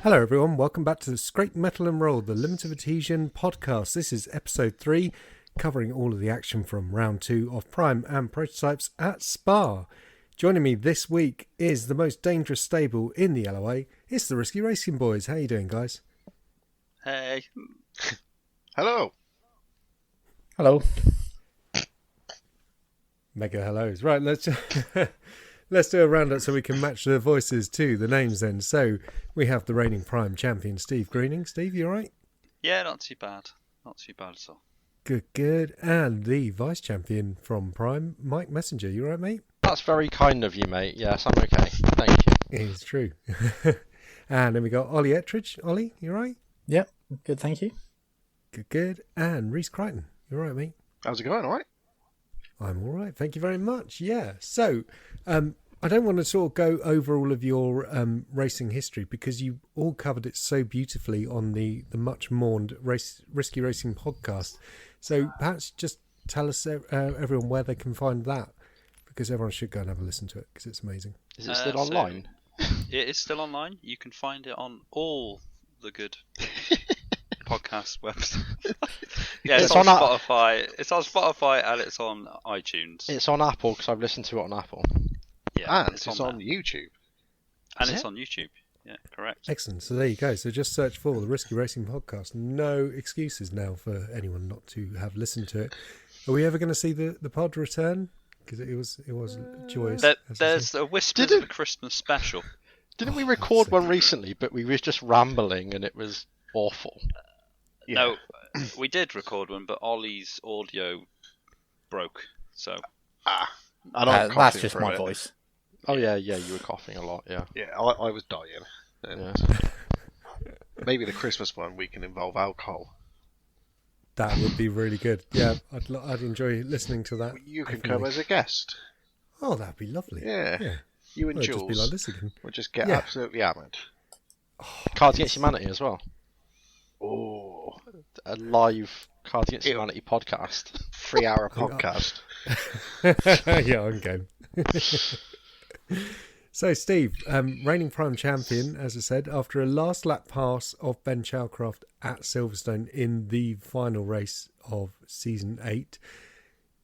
Hello everyone, welcome back to the Scrape Metal and Roll, the Limited Adhesion podcast. This is episode 3, covering all of the action from round 2 of Prime and Prototypes at Spa. Joining me this week is the most dangerous stable in the LOA. It's the Risky Racing Boys. How you doing, guys? Hey. Hello. Hello. Mega hellos. Right, let's let's do a roundup so we can match the voices to the names then. So we have the reigning Prime champion, Steve Greening. Steve, you all right? Yeah, not too bad. Not too bad at all. Good. And the vice champion from Prime, Mike Messenger. You all right, mate? That's very kind of you, mate. Yes, I'm okay. Thank you. It's true. And then we got Ollie Ettridge. Ollie, you all right? Yep, good, thank you. Good. And Rhys Crichton. You all right, mate? How's it going? All right? I'm all right. Thank you very much. Yeah. So I don't want to sort of go over all of your racing history because you all covered it so beautifully on the much mourned Risky Racing podcast. So perhaps just tell us, everyone, where they can find that, because everyone should go and have a listen to it because it's amazing. Is it still online? It is still online. You can find it on all the good podcast websites. Yeah, it's on Spotify. It's on Spotify and it's on iTunes. It's on Apple because I've listened to it on Apple. Yeah, and it's on YouTube. And it's on YouTube. Yeah, correct. Excellent. So there you go. So just search for the Risky Racing podcast. No excuses now for anyone not to have listened to it. Are we ever going to see the pod return? Because it was joyous. There's a whisper of a Christmas special. Didn't we record one recently, but we was just rambling and it was awful? Yeah. No, we did record one, but Ollie's audio broke. So that's just my voice. Oh yeah, you were coughing a lot. Yeah, I was dying. yeah. Maybe the Christmas one we can involve alcohol. That would be really good. Yeah, I'd enjoy listening to that. You can definitely come as a guest. Oh, that'd be lovely. Yeah. You and Well, Jules. just be like this again. We'll just get absolutely hammered. Cards Against Humanity as well. Oh, A live Cards Against Humanity podcast. 3-hour podcast. Yeah, I'm game. So, Steve, reigning Prime champion, as I said, after a last lap pass of Ben Chalcroft at Silverstone in the final race of Season 8,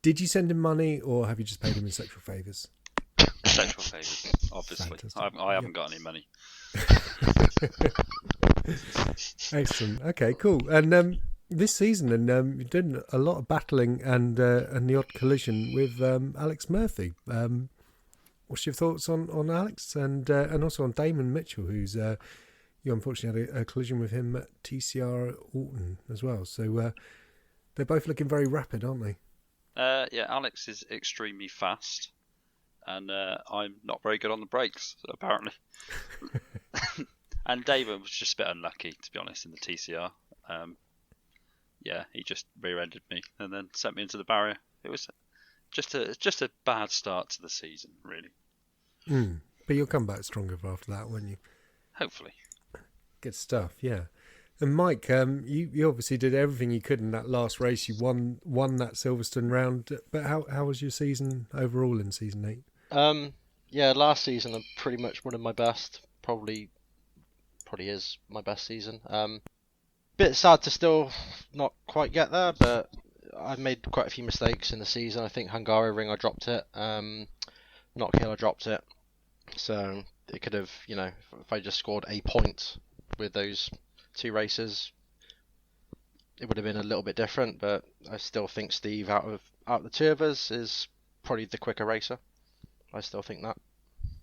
did you send him money or have you just paid him in sexual favours? Sexual favours, obviously. Fantastic. I haven't got any money. Excellent. Okay, cool. And this season, and you did a lot of battling and the odd collision with Alex Murphy. What's your thoughts on Alex and also on Damon Mitchell, who's you unfortunately had a collision with him at TCR Alton as well. So they're both looking very rapid, aren't they? Yeah, Alex is extremely fast, and I'm not very good on the brakes, apparently. And David was just a bit unlucky, to be honest, in the TCR. Yeah, he just rear-ended me and then sent me into the barrier. It was just a bad start to the season, really. But you'll come back stronger after that, won't you? Hopefully. Good stuff, yeah. And Mike, you obviously did everything you could in that last race. You won that Silverstone round. But how was your season overall in Season 8? Yeah, last season I'm pretty much one of my best. Probably is my best season. Bit sad to still not quite get there, but I've made quite a few mistakes in the season. I think Hungaroring I dropped it. Knock Hill I dropped it. So it could have, if I just scored a point with those 2 races, it would have been a little bit different. But I still think Steve, out of the 2 of us, is probably the quicker racer. I still think that.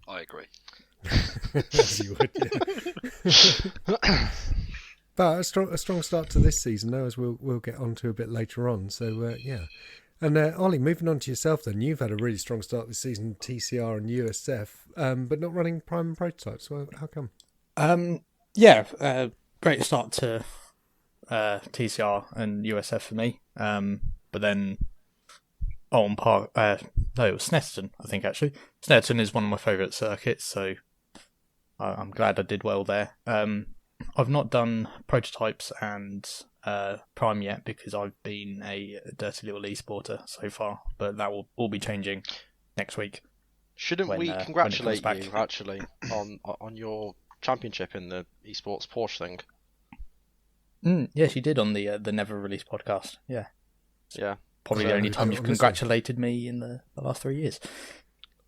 I agree. As you would, yeah. But a strong start to this season, though, as we'll get onto a bit later on. So yeah. And Ollie, moving on to yourself, then you've had a really strong start this season, TCR and USF, but not running Prime and Prototypes. Well, how come? Great start to TCR and USF for me. But then Oldham Park, it was Snetterton, I think, actually. Snetterton is one of my favourite circuits, so I'm glad I did well there. I've not done Prototypes and Prime yet because I've been a dirty little e-sporter so far, but that will all be changing next week. Shouldn't we congratulate you actually on your championship in the esports Porsche thing. Yeah, she did on the Never Released podcast. Yeah. Yeah. Probably the only time you've congratulated me in the last 3 years.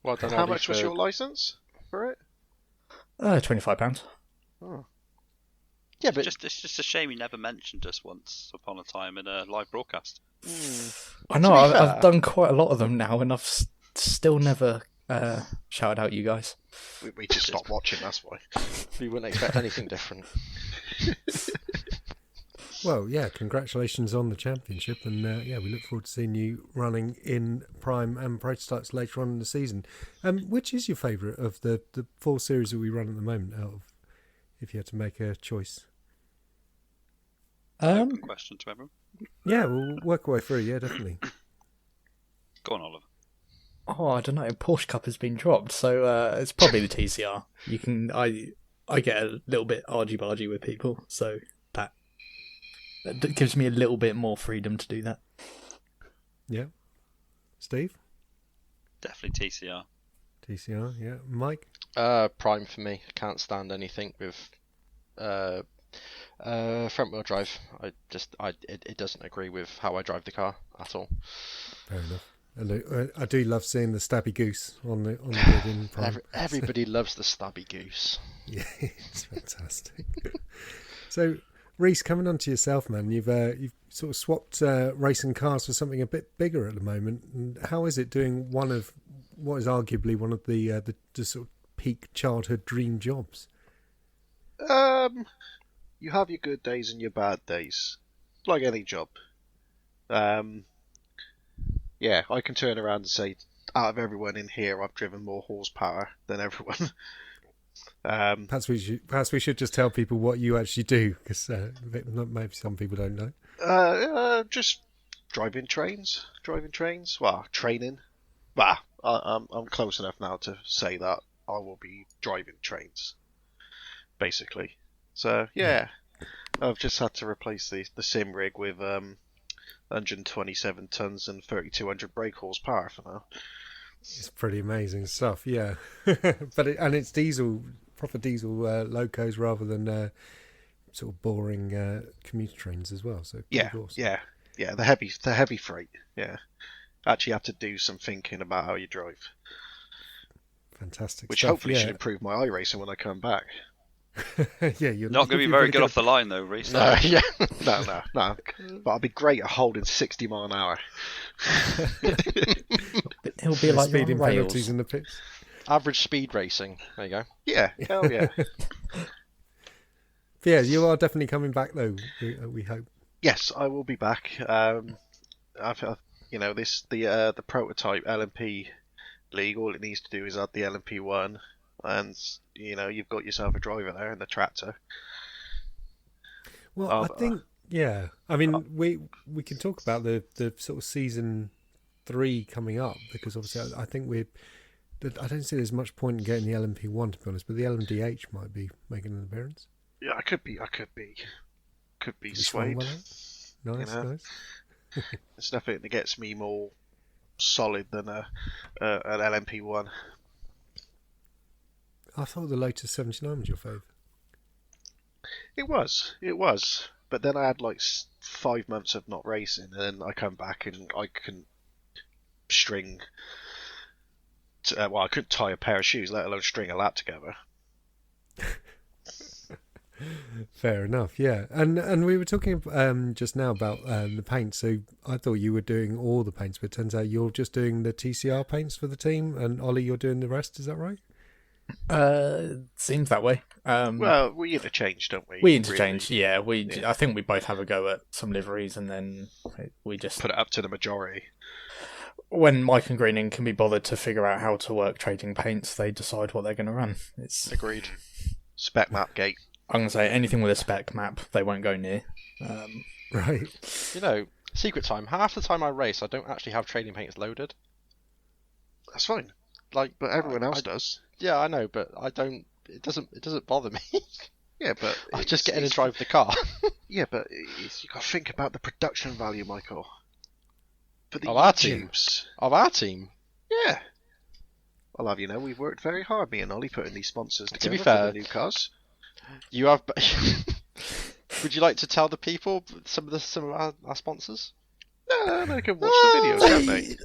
Well done, How much was your license for it? £25. Oh. Yeah, but it's just a shame you never mentioned us once upon a time in a live broadcast. I know, I've done quite a lot of them now, and I've still never shouted out you guys. We just stopped watching, that's why. We wouldn't expect anything different. Well, yeah, congratulations on the championship, and yeah, we look forward to seeing you running in Prime and Prototypes later on in the season. Which is your favourite of the 4 series that we run at the moment, out of, if you had to make a choice? Good question to everyone. Yeah, we'll work our way through, yeah, definitely. Go on, Oliver. Oh, I don't know. Porsche Cup has been dropped, so it's probably the TCR. I get a little bit argy-bargy with people, so that gives me a little bit more freedom to do that. Yeah. Steve? Definitely TCR. TCR, yeah. Mike? Prime for me. Can't stand anything with front wheel drive. It doesn't agree with how I drive the car at all. Fair enough. And I do love seeing the stabby goose on the grid in Prime. Everybody loves the stabby goose. Yeah, it's fantastic. So, Rhys, coming on to yourself, man, you've sort of swapped racing cars for something a bit bigger at the moment. And how is it doing one of what is arguably one of the sort of peak childhood dream jobs? You have your good days and your bad days, like any job. Yeah, I can turn around and say, out of everyone in here, I've driven more horsepower than everyone. Perhaps we should just tell people what you actually do, because maybe some people don't know. Just driving trains. Well, training. Well, I'm close enough now to say that I will be driving trains, basically. So yeah, I've just had to replace the sim rig with 127 tons and 3,200 brake horsepower for now. It's pretty amazing stuff, yeah. But it's diesel, proper diesel locos rather than sort of boring commuter trains as well. So yeah, awesome. yeah, the heavy freight. Yeah, actually have to do some thinking about how you drive. Fantastic. Which stuff, hopefully yeah. should improve my iRacing when I come back. Yeah, you're Not going to be very good off the line though, Rhys. No, yeah, no. But I'll be great at holding 60 mile an hour. It'll be like speeding you're on rails. penalties in the pits. Average speed racing. There you go. Yeah, hell yeah. Yeah, you are definitely coming back though. We hope. Yes, I will be back. The prototype LMP league. All it needs to do is add the LMP1, and you've got yourself a driver there and the tractor. Well, I think yeah. I mean, we can talk about the sort of season 3 coming up, because obviously I think I don't see there's much point in getting the LMP1 to be honest, but the LMDH might be making an appearance. Yeah, I could be swayed. Nice. There's nothing that gets me more solid than an LMP1. I thought the Lotus 79 was your favourite. It was. But then I had like 5 months of not racing, and then I come back and I can string. I couldn't tie a pair of shoes, let alone string a lap together. Fair enough, yeah. And we were talking just now about the paint. So I thought you were doing all the paints, but it turns out you're just doing the TCR paints for the team, and Ollie, you're doing the rest. Is that right? Seems that way. Well, we interchange, don't we? We interchange, really? yeah. I think we both have a go at some liveries, and then we just put it up to the majority. When Mike and Greening can be bothered to figure out how to work trading paints, they decide what they're going to run. It's agreed. Spec map gate. I'm going to say anything with a spec map, they won't go near. Right. Secret time. Half the time I race, I don't actually have trading paints loaded. That's fine. But everyone else does. Yeah, I know, but I don't. It doesn't bother me. Yeah, but I just get in and drive the car. Yeah, but you got to think about the production value, Michael. For the of our tubes. Team. Of our team. Yeah. I'll have we've worked very hard, me and Ollie, putting these sponsors together to be fair, for the new cars. You have. Would you like to tell the people some of our sponsors? No, they can watch the videos, can't they?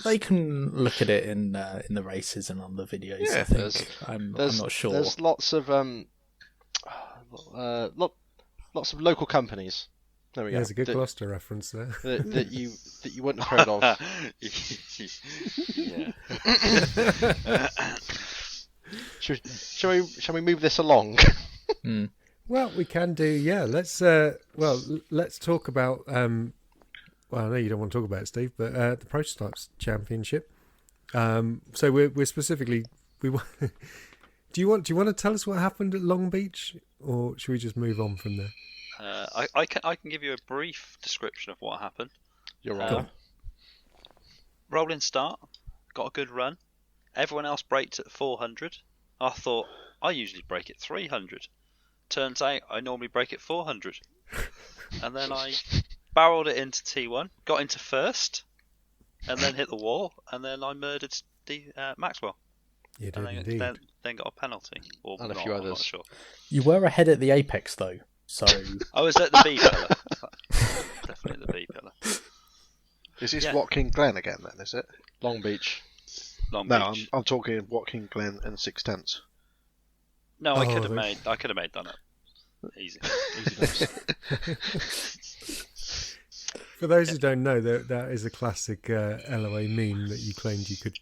They can look at it in the races and on the videos. Yeah, I think. I'm not sure. There's lots of lots of local companies. There we go. There's a good Gloucester reference there. That you wouldn't have heard of. Yeah. Shall we move this along? Well, we can do. Yeah, let's talk about. Well, I know you don't want to talk about it, Steve, but the Prototypes Championship. So we're specifically do you want to tell us what happened at Long Beach, or should we just move on from there? I can give you a brief description of what happened. You're right. Rolling start, got a good run. Everyone else braked at 400. I thought I usually brake at 300. Turns out I normally brake at 400. And then I barreled it into T1, got into first, and then hit the wall, and then I murdered Maxwell. You did and indeed. Then got a penalty. Or And a not, few I'm others. not sure. You were ahead at the apex though, so I was at the B pillar. Definitely the B pillar. Is this Watkin Glen again then, is it? Long Beach. Long No, Beach. I'm talking Watkin Glen and 6/10. No, I could have they- made that up. Easy. For those who don't know, that is a classic LOA meme that you claimed you could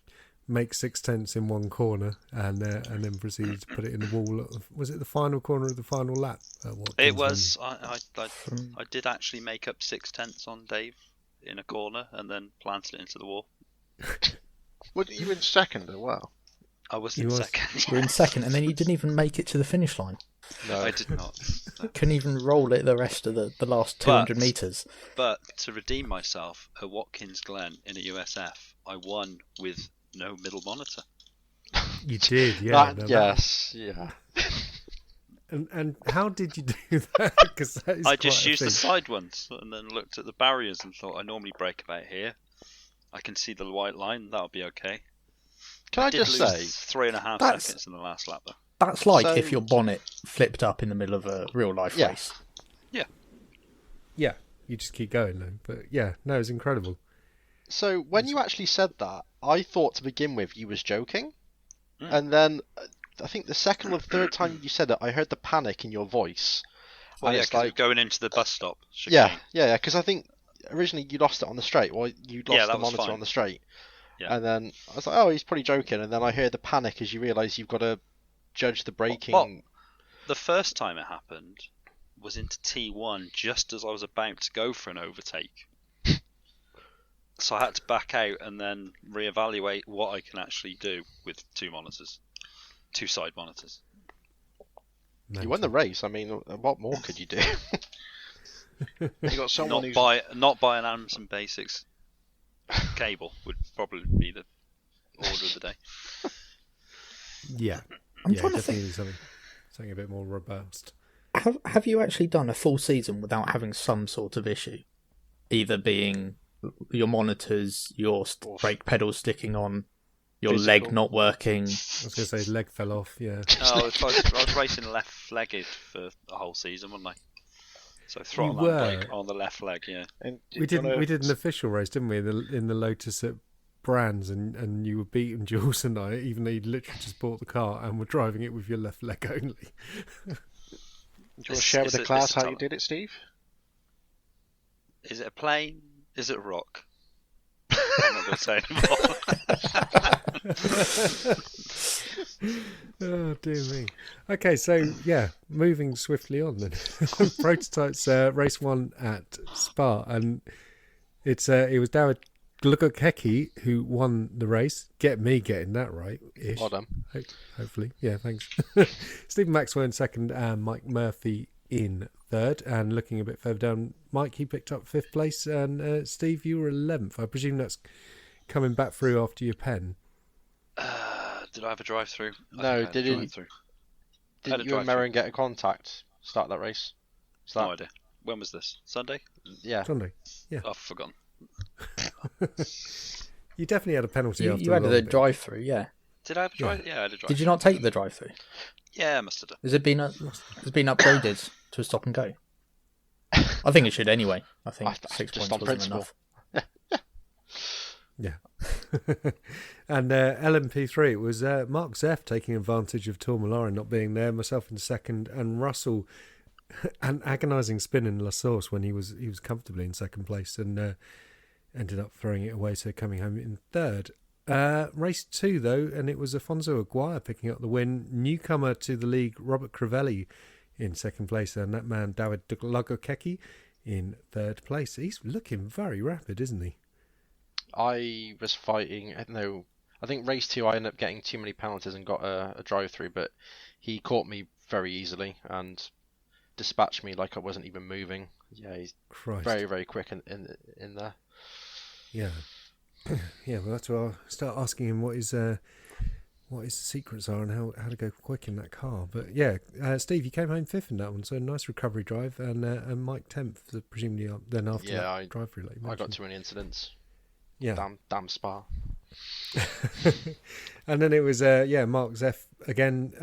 make 6/10 in one corner and then proceeded to put it in the wall. Was it the final corner of the final lap? It was. I did actually make up 6/10 on Dave in a corner and then planted it into the wall. Were you in second as well? I was You in was. second. you were in second, and then you didn't even make it to the finish line. No. I did not. No. Couldn't even roll it the rest of the last 200 meters. But to redeem myself, at Watkins Glen in a USF, I won with no middle monitor. You did, yeah. Yes, yeah. And how did you do that? Because that is I just quite a used the thing. side ones and then looked at the barriers and thought I normally brake about here. I can see the white line. That'll be okay. Can I Did just lose say, 3.5 That's- seconds in the last lap though. That's like So- if your bonnet flipped up in the middle of a real life Yeah. race. Yeah, you just keep going then. But yeah, no, it's incredible. so when you actually said that, I thought to begin with you was joking, Mm. and then I think the second or third time you said it, I heard the panic in your voice. Well, And yeah, it's because like, going into the bus stop. yeah, because I think originally you lost it on the straight. Well, you lost Yeah, the that was monitor fine. on the straight. Yeah. And then I was like, oh, he's probably joking. And then I heard the panic as you realise you've got to judge the braking. Well, the first time it happened was into T1 just as I was about to go for an overtake. So I had to back out and then reevaluate what I can actually do with two side monitors. You won the race. I mean, what more could you do? You got someone who's Not by an Amazon Basics cable would probably be the order of the day. Yeah, I'm trying to definitely something a bit more robust. Have you actually done a full season without having some sort of issue? Either being your monitors, your brake pedals sticking on, your Physical. leg not working. I was going to say his leg fell off. Yeah, I was racing left-legged for the whole season, wasn't I? So throttle You and were. brake on the left leg, yeah. and we did an official race, didn't we? In the Lotus at Brands, and you were beating Jules and I, even though you literally just bought the car and were driving it with your left leg only. Do you want to share with the class how you did it, Steve? Is it a plane? Is it a rock? I'm not going to say anymore. Oh dear me. Okay, so yeah, moving swiftly on then. Prototypes race 1 at Spa, and it was David Glukakeki who won the race. Get me getting that right ish. Well done. Hopefully, yeah. Thanks. Stephen Maxwell in second, and Mike Murphy in third. And looking a bit further down, Mike, he picked up 5th place, and Steve, you were 11th. I presume that's coming back through after your pen. Did I have a drive-through? No, didn't you and Merrin get a contact start that race? No idea. When was this? Sunday? Yeah. Sunday. Yeah. I've forgotten. You definitely had a penalty after You added the a long bit. drive-through, yeah. Did I have a drive? Yeah, I had a drive. Did you not take the drive-through? Yeah, I must have done. Has it been upgraded to a stop and go? I think it should anyway. I think 6 just points on wasn't principle. enough. Yeah. And LMP3, it was Mark Zeff taking advantage of Tor Mallory not being there, myself in second, and Russell an agonising spin in La Source when he was comfortably in second place and ended up throwing it away, so coming home in third. Race 2 though, and it was Afonso Aguirre picking up the win. Newcomer to the league, Robert Crivelli in second place, and that man David Lagokeki in third place. He's looking very rapid, isn't he? I was fighting. I think race 2 I ended up getting too many penalties and got a drive through, but he caught me very easily and dispatched me like I wasn't even moving. Yeah, he's Christ. very, very quick in there. Yeah. Yeah, well, that's why I'll start asking him what his secrets are and how to go quick in that car. But yeah, Steve, you came home fifth in that one, so a nice recovery drive, and Mike 10th, presumably then after that drive through. Like I got too many incidents. Yeah. Damn Spa. And then it was Mark Zeff again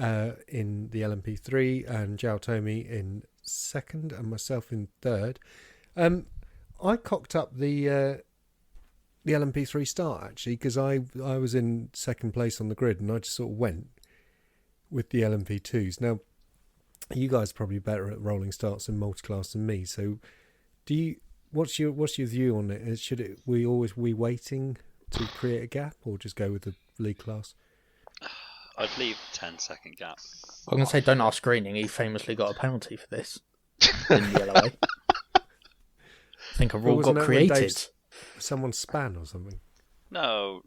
in the LMP3 and Zhao Tomi in second and myself in third. I cocked up the LMP3 start actually because I was in second place on the grid and I just sort of went with the LMP2s. Now you guys are probably better at rolling starts in multi-class than me, so what's your view on it? Should we always be waiting to create a gap or just go with the league class? I'd leave 10-second gap. I'm going to say don't ask Greening. He famously got a penalty for this in the LOA. I think a rule got created. Someone span or something? No,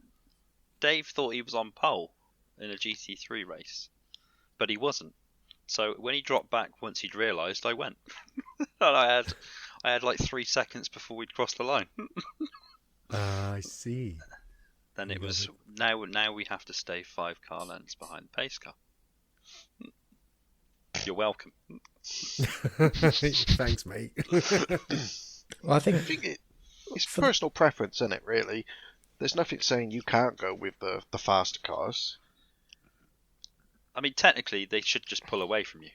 Dave thought he was on pole in a GT3 race, but he wasn't. So when he dropped back, once he'd realised, I went, and I had like 3 seconds before we'd crossed the line. I see. Then it was now we have to stay 5 car lengths behind the pace car. You're welcome. Thanks, mate. Well, I think it's personal preference, isn't it? Really, there's nothing saying you can't go with the faster cars. I mean, technically, they should just pull away from you.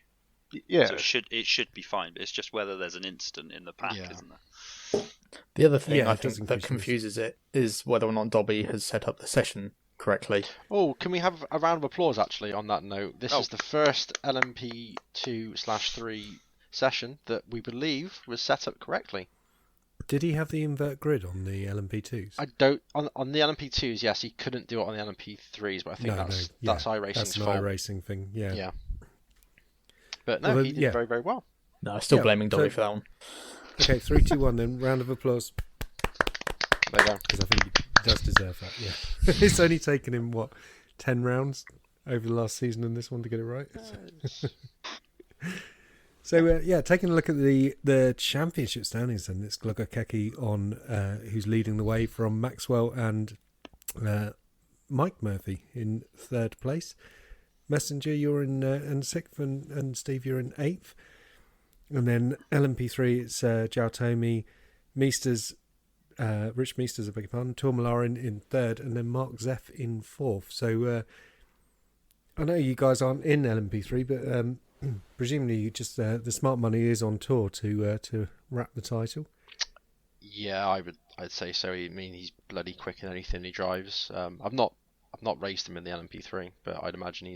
Yeah, So it should be fine, but it's just whether there's an incident in the pack, isn't there? the other thing Yeah, I it does think that increase confuses it is whether or not Dobby has set up the session correctly. Oh, can we have a round of applause actually on that note? This is the first LMP2/3 session that we believe was set up correctly. Did he have the invert grid on the LMP2s? I don't on the LMP2s. Yes, he couldn't do it on the LMP3s, but I think that's iRacing's That's an fault. iRacing thing. Yeah. Yeah. But no, he did very, very well. No, I'm still blaming Dobby for that one. Okay, 3, 2, 1 then. Round of applause. There you go. Because I think he does deserve that, yeah. It's only taken him, 10 rounds over the last season and this one to get it right? So, taking a look at the championship standings, and it's Glogokeki who's leading the way from Maxwell and Mike Murphy in third place. Messenger, you're in sixth, and Steve, you're in eighth. And then LMP3, it's Zhao Tomi, Meesters, Rich Meesters, I beg your pardon, Tourmalarin in third, and then Mark Zeff in fourth. So I know you guys aren't in LMP3, but presumably you just the smart money is on tour to wrap the title. Yeah, I'd say so. I mean, he's bloody quick in anything he drives. I've not raced him in the LMP3, but I'd imagine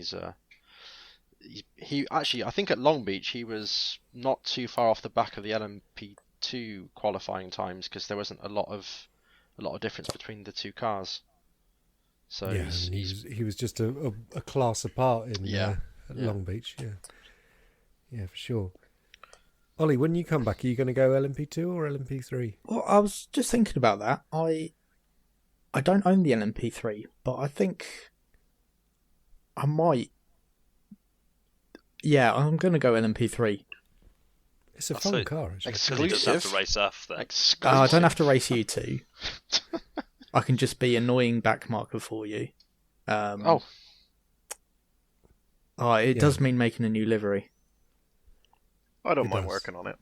he actually, I think at Long Beach he was not too far off the back of the LMP2 qualifying times because there wasn't a lot of difference between the two cars. So yeah, he was just a class apart in Long Beach. Yeah, for sure. Ollie, when you come back, are you going to go LMP2 or LMP3? Well, I was just thinking about that. I don't own the LMP3, but I think I might. Yeah, I'm going to go LMP3. It's a fun car, actually. Exclusive. He doesn't have to race off then. I don't have to race you two. I can just be annoying backmarker for you. It does mean making a new livery. I don't mind working on it.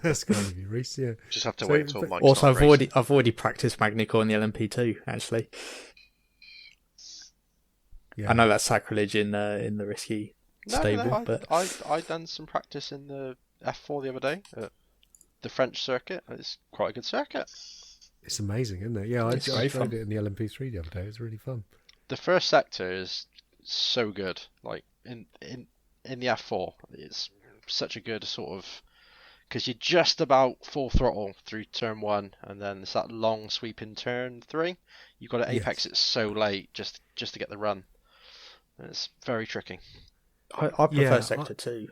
That's going to be Rhys, yeah. Just have to wait until Mike's Also, not racing. I've already practiced Magnico in the LMP2, actually. Yeah. I know that's sacrilege in the risky stable, but I done some practice in the F4 the other day at the French circuit. It's quite a good circuit. It's amazing, isn't it? Yeah, I It's very rode fun. it in the LMP3 the other day. It was really fun. The first sector is so good. Like in the F4, it's such a good sort of, because you're just about full throttle through turn 1, and then it's that long sweep in turn 3. You've got to apex it so late just to get the run. And it's very tricky. I prefer Yeah, sector 2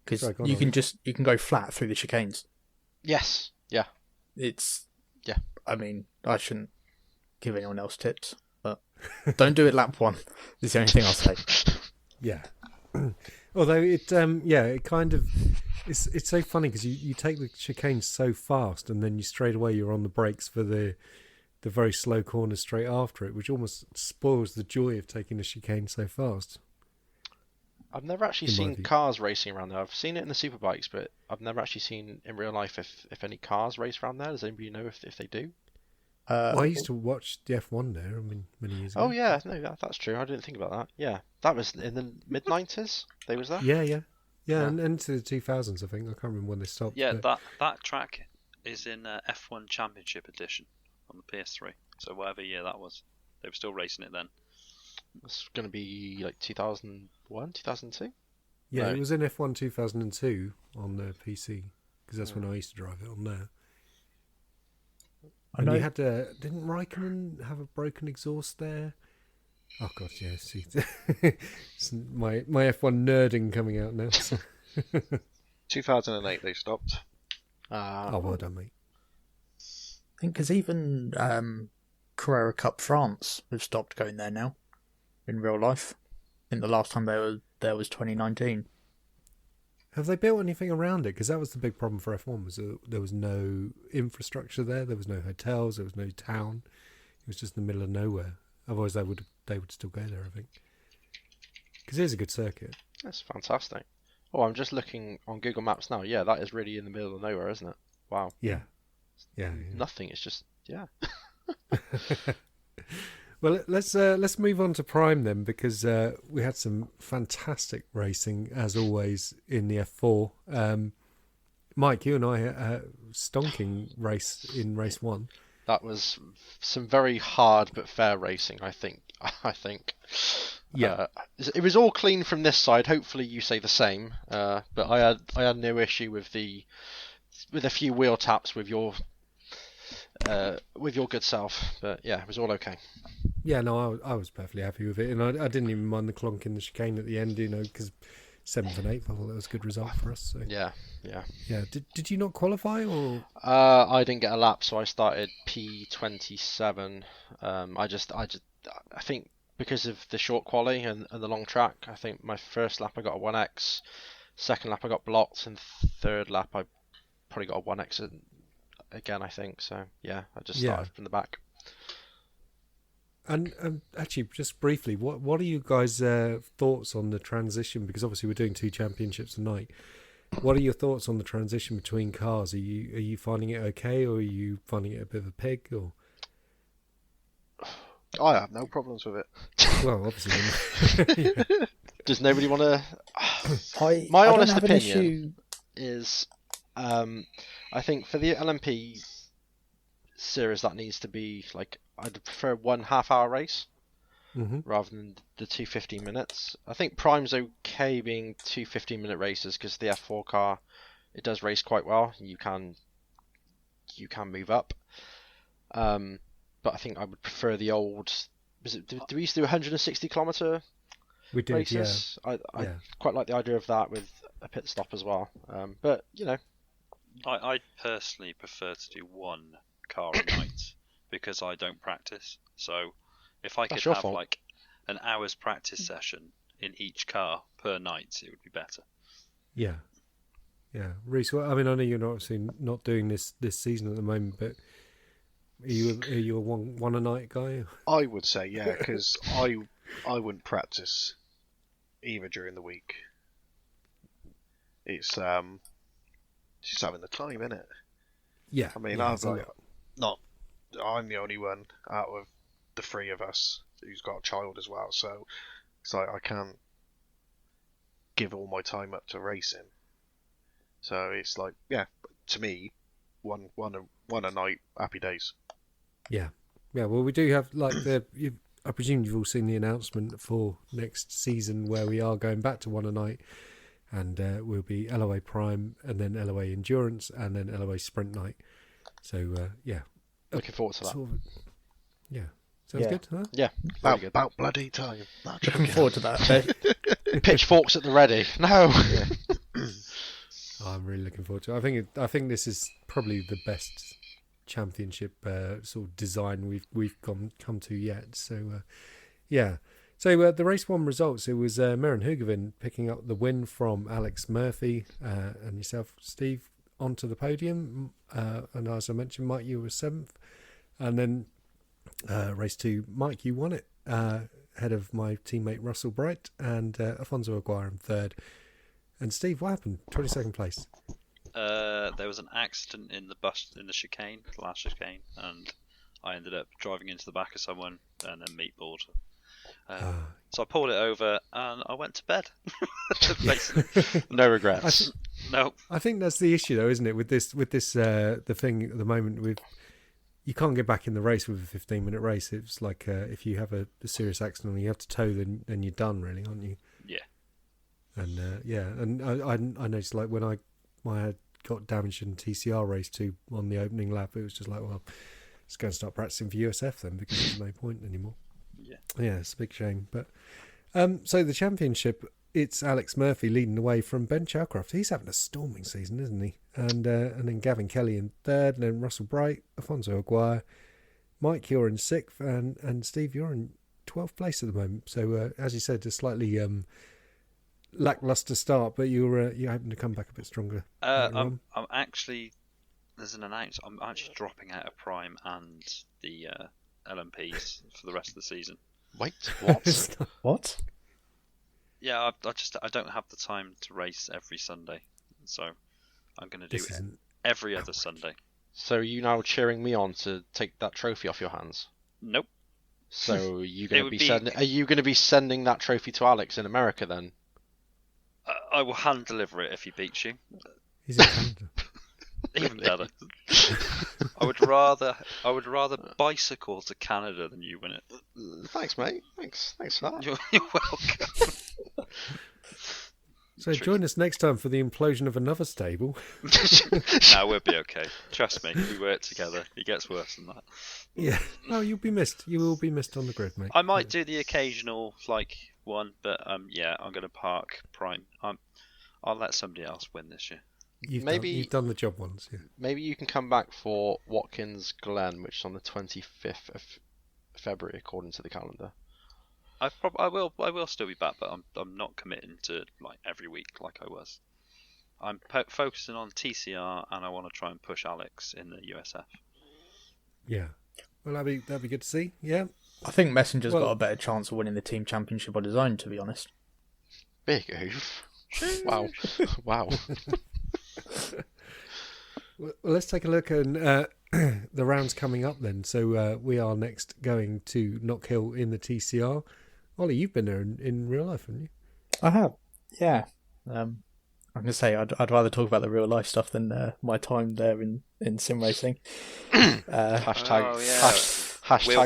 because Sorry, go on, you Ollie. can go flat through the chicanes. Yes. Yeah. It's Yeah. I mean, I shouldn't give anyone else tips, but don't do it lap 1. Is the only thing I'll say. Yeah. Although it kind of it's so funny because you take the chicane so fast and then straight away you're on the brakes for the very slow corner straight after it, which almost spoils the joy of taking the chicane so fast. I've never actually In my seen view. cars racing around there. I've seen it in the superbikes, but I've never actually seen in real life if any cars race around there. Does anybody know if they do? Well, I used to watch the F1 there. I mean, many years ago. Oh yeah, no, that's true. I didn't think about that. Yeah, that was in the mid-90s. They was there. Yeah. Yeah. And into the 2000s, I think. I can't remember when they stopped. Yeah, but that track is in F1 Championship Edition on the PS3. So whatever year that was, they were still racing it then. It's going to be like 2001, 2002. yeah, No. it was in F1 2002 on the PC because that's when I used to drive it on there. I And know. you had didn't Raikkonen have a broken exhaust there? Oh god, yeah. See, it's my F1 nerding coming out now. So. 2008 they stopped. Oh, well done, mate. I think because even Carrera Cup France have stopped going there now in real life. I think the last time they were there was 2019. Have they built anything around it? Because that was the big problem for F1 was there was no infrastructure there. There was no hotels. There was no town. It was just in the middle of nowhere. Otherwise, they would still go there, I think. Because it is a good circuit. That's fantastic. Oh, I'm just looking on Google Maps now. Yeah, that is really in the middle of nowhere, isn't it? Wow. Yeah. Yeah. Nothing. It's just Well, let's move on to Prime then, because we had some fantastic racing as always in the F4. Mike, you and I had a stonking race in race 1. That was some very hard but fair racing. I think. Yeah. It was all clean from this side. Hopefully, you say the same. But I had no issue with a few wheel taps with your good self. But yeah, it was all okay. Yeah, no, I was perfectly happy with it, and I didn't even mind the clonk in the chicane at the end, because 7th and 8th, I thought that was a good result for us. So. Yeah. Yeah. Did you not qualify or? I didn't get a lap, so I started P27. I think because of the short quali and the long track, I think my first lap I got a 1x, second lap I got blocked, and third lap I probably got a 1x again, I think. So yeah, I just started from the back. And actually, just briefly, what are you guys' thoughts on the transition? Because obviously we're doing 2 championships tonight. What are your thoughts on the transition between cars? Are you finding it okay, or are you finding it a bit of a pig? Or I have no problems with it. well, obviously. Yeah. Does nobody want to? My honest opinion is, I think for the LMP series that needs to be like, I'd prefer 1 half-hour race rather than the 2 15-minutes. I think Prime's okay being 2 15-minute races because the F4 car, it does race quite well. You can move up. But I think I would prefer the old. Do we used to do 160 kilometer We did, races? yeah. I quite like the idea of that with a pit stop as well. But I personally prefer to do 1 car a night because I don't practice. So if I could That's your have fault. like an hour's practice session in each car per night, it would be better. Yeah. Rhys, well, I mean, I know you're obviously not doing this season at the moment, but are you a one a night guy? I would say yeah, because I wouldn't practice either during the week. It's just having the time, isn't it? Yeah. I mean, yeah, I'm it's a lot. the only one out of the three of us who's got a child as well. So it's like I can't give all my time up to racing. So it's like, yeah, to me, one a night, happy days. Yeah. Well, we do have like I presume you've all seen the announcement for next season where we are going back to one a night, and we'll be LOA Prime and then LOA Endurance and then LOA Sprint Night. So yeah, Looking forward to that. Yeah, sounds good, huh? Yeah, very good. About bloody time. Looking forward to that. Pitchforks at the ready. No. I'm really looking forward to it. I think this is probably the best championship sort of design we've come to yet. So yeah. So the race one results, it was Maren Hugevin picking up the win from Alex Murphy and yourself, Steve, onto the podium. And as I mentioned, Mike, you were seventh. And then race two, Mike, you won it ahead of my teammate Russell Bright and Afonso Aguirre in third. And Steve, what happened? 22nd place. There was an accident in the chicane, the last chicane, and I ended up driving into the back of someone and then meatballed. So I pulled it over and I went to bed. Basically. No regrets. No. I think that's the issue, though, isn't it? With this, the thing at the moment with you can't get back in the race with a 15-minute race. It's like if you have a serious accident and you have to tow, then you're done, really, aren't you? Yeah. And and I noticed like when I had got damaged in TCR race 2 on the opening lap, it was just like, well, let's go and start practicing for USF then, because there's no point anymore. Yeah, it's a big shame. But so the championship, it's Alex Murphy leading the way from Ben Chalcroft. He's having a storming season, isn't he? And then Gavin Kelly in third, and then Russell Bright, Afonso Aguirre, Mike, you're in sixth, and Steve, you're in 12th place at the moment. So as you said, a slightly lackluster start, but you're hoping to come back a bit stronger. I'm actually, there's an announcement. I'm actually dropping out of Prime and the LMPs for the rest of the season. Wait, what? What? Yeah, I don't have the time to race every Sunday, so I'm going to do it every other Sunday. So are you now cheering me on to take that trophy off your hands? Nope. So are you going to be sending that trophy to Alex in America then? I will hand deliver it if he beats you. He's in Canada. Even better. I would rather bicycle to Canada than you win it. Thanks, mate. Thanks for that. You're welcome. So join us next time for the implosion of another stable. No, we'll be okay. Trust me, we work together. It gets worse than that. Yeah. Oh, you'll be missed. You will be missed on the grid, mate. I might do the occasional one, but yeah, I'm going to park Prime. I'll let somebody else win this year. You've done the job once, yeah. Maybe you can come back for Watkins Glen, which is on the 25th of February, according to the calendar. I will still be back, but I'm not committing to every week like I was. I'm focusing on TCR, and I want to try and push Alex in the USF. Yeah. Well, that'd be good to see. Yeah. I think Messenger's got a better chance of winning the team championship on his own, to be honest. Big oof. Wow. Wow. Well, let's take a look at the rounds coming up then. So we are next going to Knock Hill in the TCR. Ollie, you've been there in real life, haven't you? I have, yeah. I'm going to say I'd rather talk about the real life stuff than my time there in sim racing. Hashtag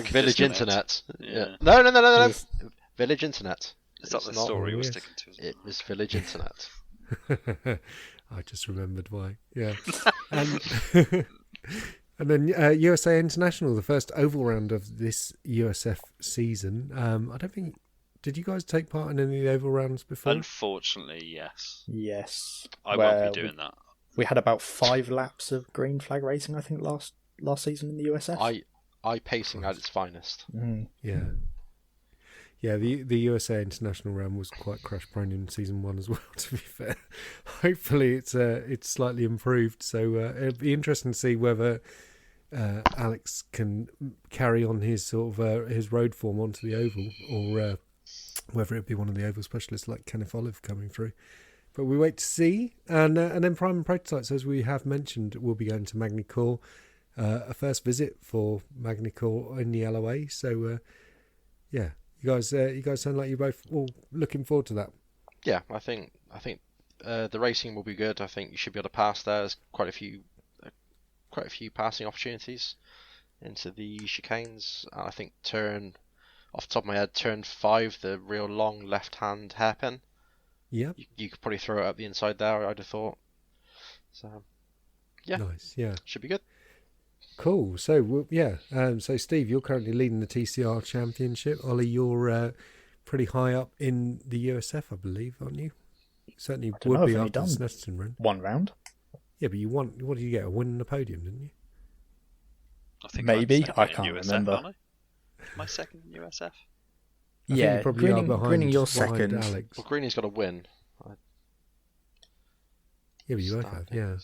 village internet. Yeah. No. Village internet. Is that the story we're sticking to? It was village internet. I just remembered why. Yeah. And then USA International, the first oval round of this USF season. I don't think... Did you guys take part in any of the oval rounds before? Unfortunately, yes. Yes. I won't be doing that. We had about 5 laps of green flag racing, I think, last season in the USF. Pacing at its finest. Mm. Yeah. Yeah, the USA International round was quite crash prone in season 1 as well, to be fair. Hopefully it's slightly improved. So it'd be interesting to see whether Alex can carry on his sort of his road form onto the oval, or whether it be one of the oval specialists like Kenneth Olive coming through. But we wait to see. And then Prime and Prototypes, as we have mentioned, will be going to Magny Core. a first visit for Magnicor in the LOA. So yeah, you guys sound like you're both all looking forward to that. Yeah, I think the racing will be good. I think you should be able to pass there. There's quite a few passing opportunities into the chicanes. I think off the top of my head, turn 5, the real long left-hand hairpin. Yeah, You could probably throw it up the inside there, I'd have thought. So, yeah. Nice, yeah. Should be good. Cool. So, so Steve, you're currently leading the TCR Championship. Ollie, you're pretty high up in the USF, I believe, aren't you? Certainly don't know, would be I've only after the done Snetterton run. one round. Yeah, but what did you get? A win and a podium, didn't you? I think Maybe, I'm I second can't in USF, remember. aren't I? Am I second in USF? I think Yeah, you probably are Greening, you're behind second. Alex. Well, Greeny's got a win. Yeah, but you both have, yeah.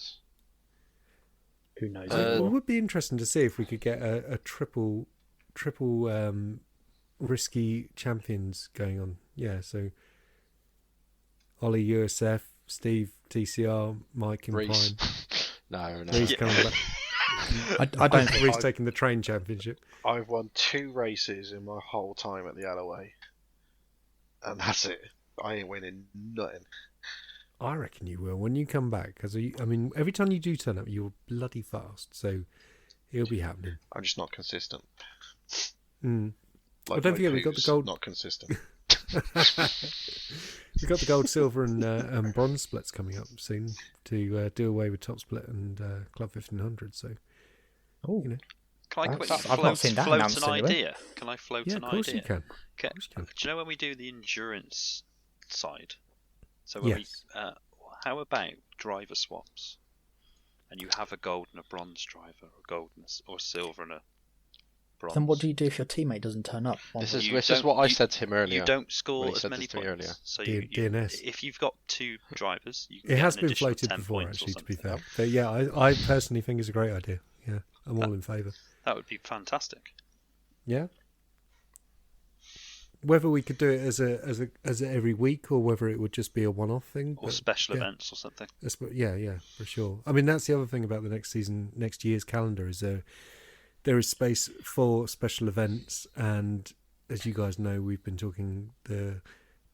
Who knows? It would be interesting to see if we could get a triple risky champions going on. Yeah, so Ollie USF, Steve TCR, Mike in Rhys. Prime. No. Rhys coming back. I don't think Rhys taking the train championship. I've won 2 races in my whole time at the LOA, and that's it. I ain't winning nothing. I reckon you will when you come back, because I mean, every time you do turn up, you're bloody fast. So it'll be happening. I'm just not consistent. Mm. Like don't my forget, we've got the poos, gold- Not consistent. We've got the gold, silver, and bronze splits coming up soon to do away with top split and Club 1500. So, Oh, you know, Can I I've quickly not float, seen that float announced an anyway. idea? Can I float yeah, an of course idea? you can. Okay. Of course you can. Do you know when we do the endurance side? So when Yes. how about driver swaps? And you have a gold and a bronze driver, or gold or silver and a bronze. then what do you do if your teammate doesn't turn up? This You is don't- what I you- said to him earlier. You don't score when he as said many this to me points. earlier. So DNS. if you've got 2 drivers, you can It get has an been additional floated 10 before, points or actually, to be something. fair. But yeah, I personally think it's a great idea. Yeah, I'm all in favour. That would be fantastic. Yeah. Whether we could do it as a every week, or whether it would just be a one-off thing, Or but special yeah. events or something. Yeah, for sure. I mean, that's the other thing about the next year's calendar is there is space for special events, and as you guys know, we've been talking the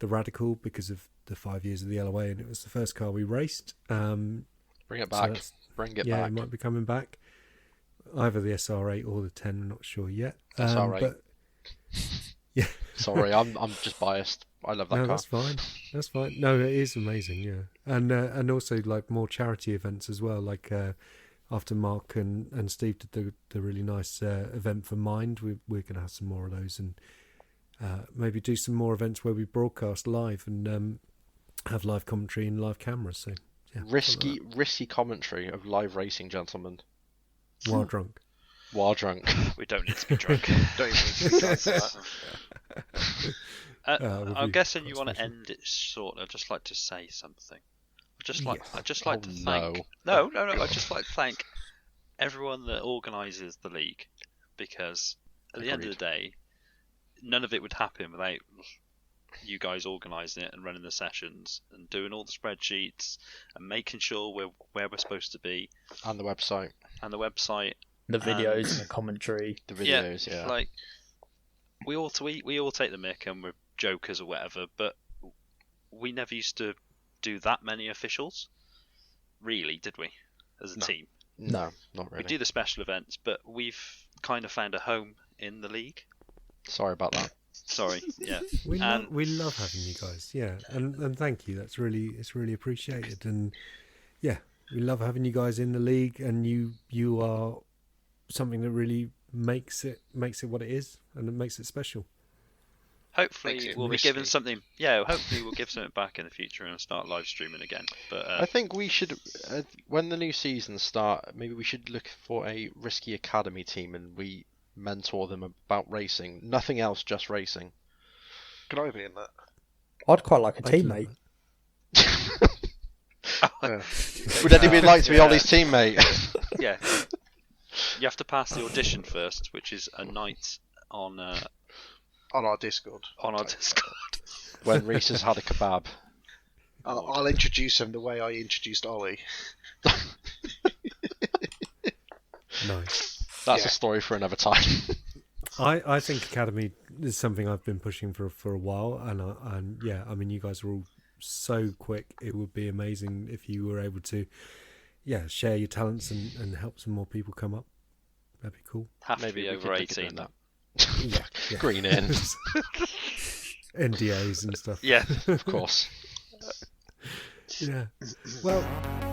Radical because of the 5 years of the LOA, and it was the first car we raced. Bring it so back. that's- Bring it yeah, back. it might be coming back. Either the SR8 or the 10, I'm not sure yet. SR8. But yeah, Sorry, I'm just biased. I love that no, car. that's fine. That's fine. No, it is amazing. Yeah, and also like more charity events as well. Like after Mark and Steve did the really nice event for Mind, we're going to have some more of those, and maybe do some more events where we broadcast live and have live commentary and live cameras. So yeah, Risky commentary of live racing, gentlemen. while drunk. While drunk. We don't need to be drunk. Don't even think that. would I'm be guessing quite you want to special. end it short. I'd just like to say something. I'd just Oh, like to thank. No. I'd just like to thank everyone that organises the league, because at the end of the day, none of it would happen without you guys organising it and running the sessions and doing all the spreadsheets and making sure we're where we're supposed to be, And the website. and the website. The videos, the commentary. The videos, yeah. Like we all take the mick and we're jokers or whatever, but we never used to do that many officials, really, did we? As a team, No, not really. we do the special events, but we've kind of found a home in the league. Sorry about that. Sorry, yeah. We And- love having you guys, yeah, and thank you. It's really appreciated, and yeah, we love having you guys in the league, and you are something that really makes it what it is, and it makes it special. Hopefully Makes it we'll be risky. giving something. Yeah, hopefully we'll give something back in the future and start live streaming again. But I think we should, when the new season start, maybe we should look for a risky academy team and we mentor them about racing. Nothing else, just racing. Could I be in that? I'd quite like a I'd love teammate. Yeah. Would anyone like to be Ollie's teammate? yeah, you have to pass the audition first, which is a night on On our Discord. our Discord. When Rhys has had a kebab. I'll introduce him the way I introduced Ollie. Nice. That's Yeah. a story for another time. I think Academy is something I've been pushing for a while, and yeah, I mean, you guys are all so quick. It would be amazing if you were able to, share your talents and help some more people come up. That'd be cool. Have to Maybe be we over could look at 18 doing though. Yeah. Green in, NDAs and stuff. Yeah. of course. Yeah. Well,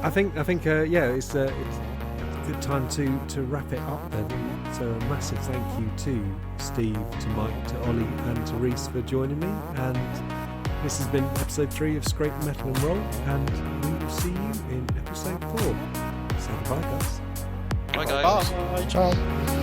I think it's a good time to wrap it up then. So a massive thank you to Steve, to Mike, to Ollie, and to Rhys for joining me. And this has been episode 3 of Scrape Metal and Roll, and we will see you in episode 4. Say goodbye, guys. Bye guys. Bye. Ciao.